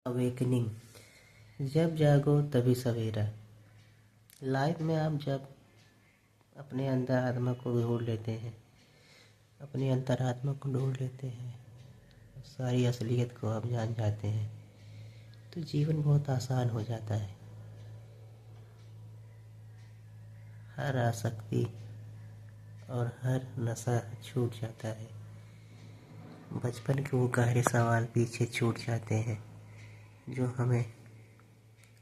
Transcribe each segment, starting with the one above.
Awakening. जब जागो तभी सवेरा। लाइफ में आप जब अपने अंदर आत्मा को ढूंढ लेते हैं, अपनी अंतरात्मा को ढूंढ लेते हैं, सारी असलियत को आप जान जाते हैं, तो जीवन बहुत आसान हो जाता है। हर आसक्ति और हर नशा छूट जाता है। बचपन के वो गहरे सवाल पीछे छूट जाते हैं जो हमें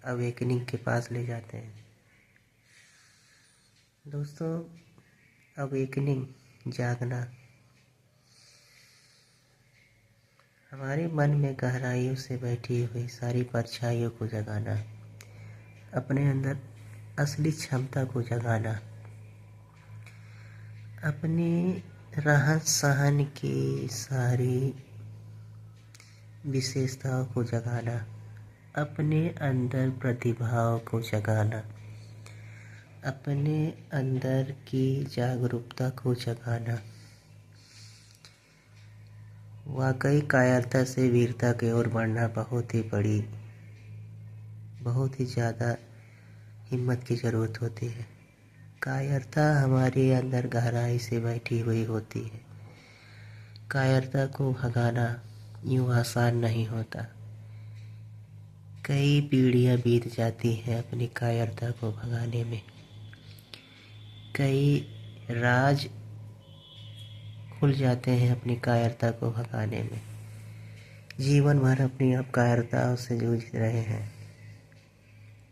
अवेकनिंग के पास ले जाते हैं। दोस्तों, अवेकनिंग, जागना, हमारे मन में गहराइयों से बैठी हुई सारी परछाइयों को जगाना, अपने अंदर असली क्षमता को जगाना, अपने रहन सहन की सारी विशेषताओं को जगाना, अपने अंदर प्रतिभाओं को जगाना, अपने अंदर की जागरूकता को जगाना। वाकई कायरता से वीरता की ओर बढ़ना बहुत ही ज़्यादा हिम्मत की ज़रूरत होती है। कायरता हमारे अंदर गहराई से बैठी हुई होती है। कायरता को भगाना यूँ आसान नहीं होता। कई पीढ़ियाँ बीत जाती हैं अपनी कायरता को भगाने में। कई राज खुल जाते हैं अपनी कायरता को भगाने में। जीवन भर अपनी आप कायरताओं से जूझ रहे हैं।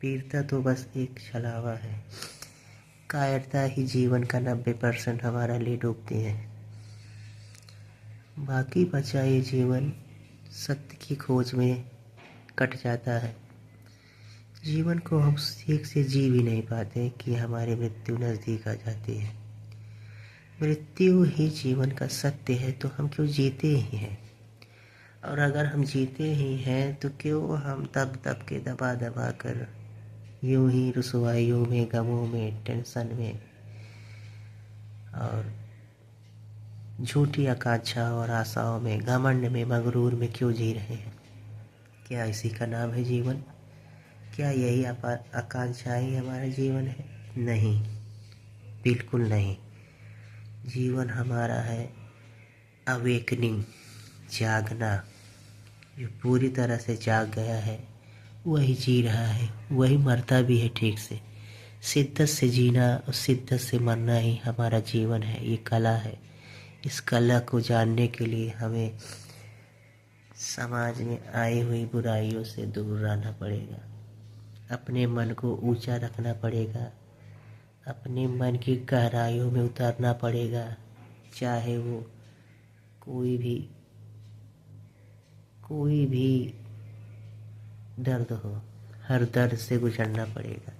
वीरता तो बस एक छलावा है। कायरता ही जीवन का 90% हमारा ले डूबती है। बाकी बचा ये जीवन सत्य की खोज में कट जाता है। जीवन को हम ठीक से जी भी नहीं पाते कि हमारी मृत्यु नज़दीक आ जाती है। मृत्यु ही जीवन का सत्य है तो हम क्यों जीते ही हैं? और अगर हम जीते ही हैं तो क्यों हम दब के दबा कर यूं ही रुसवाइयों में, गमों में, टेंशन में और झूठी आकांक्षा और आशाओं में, घमंड में, मगरूर में क्यों जी रहे हैं? क्या इसी का नाम है जीवन? क्या यही आकांक्षा ही हमारा जीवन है? नहीं, बिल्कुल नहीं। जीवन हमारा है अवेकनिंग, जागना। जो पूरी तरह से जाग गया है वही जी रहा है, वही मरता भी है ठीक से। शिद्दत से जीना और शिद्दत से मरना ही हमारा जीवन है। ये कला है। इस कला को जानने के लिए हमें समाज में आई हुई बुराइयों से दूर रहना पड़ेगा। अपने मन को ऊंचा रखना पड़ेगा। अपने मन की गहराइयों में उतरना पड़ेगा। चाहे वो कोई भी दर्द हो, हर दर्द से गुजरना पड़ेगा।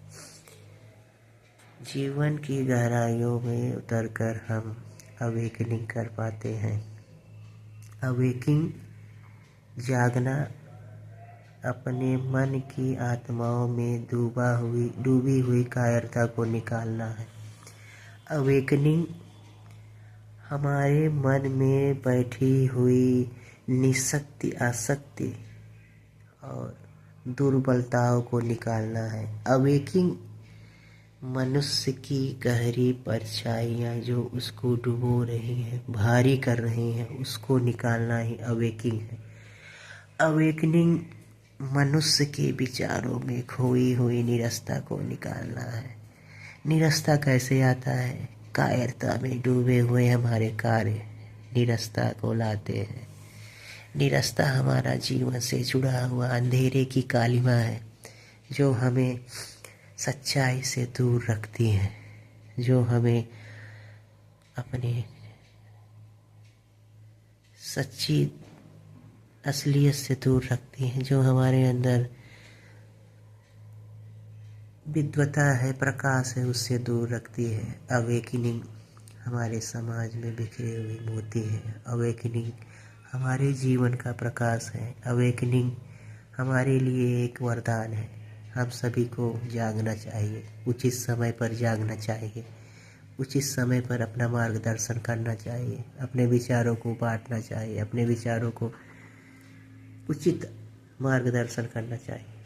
जीवन की गहराइयों में उतरकर हम अवेकनिंग कर पाते हैं। अवेकिंग, जागना, अपने मन की आत्माओं में डूबी हुई कायरता को निकालना है। अवेकनिंग हमारे मन में बैठी हुई निशक्ति, आसक्ति और दुर्बलताओं को निकालना है। अवेकिंग मनुष्य की गहरी परछाइयाँ जो उसको डुबो रही हैं, भारी कर रही हैं, उसको निकालना ही अवेकिंग है। अवेकनिंग मनुष्य के विचारों में खोई हुई निरस्ता को निकालना है। निरस्ता कैसे आता है? कायरता में डूबे हुए हमारे कार्य निरस्ता को लाते हैं। निरस्ता हमारा जीवन से जुड़ा हुआ अंधेरे की कालिमा है जो हमें सच्चाई से दूर रखती है, जो हमें अपने सच्ची असलियत से दूर रखती है, जो हमारे अंदर विद्वता है, प्रकाश है, उससे दूर रखती है। अवेकनिंग हमारे समाज में बिखरे हुए मोती है। अवेकनिंग हमारे जीवन का प्रकाश है। अवेकनिंग हमारे लिए एक वरदान है। हम सभी को जागना चाहिए, उचित समय पर जागना चाहिए, उचित समय पर अपना मार्गदर्शन करना चाहिए, अपने विचारों को बांटना चाहिए, अपने विचारों को उचित मार्गदर्शन करना चाहिए।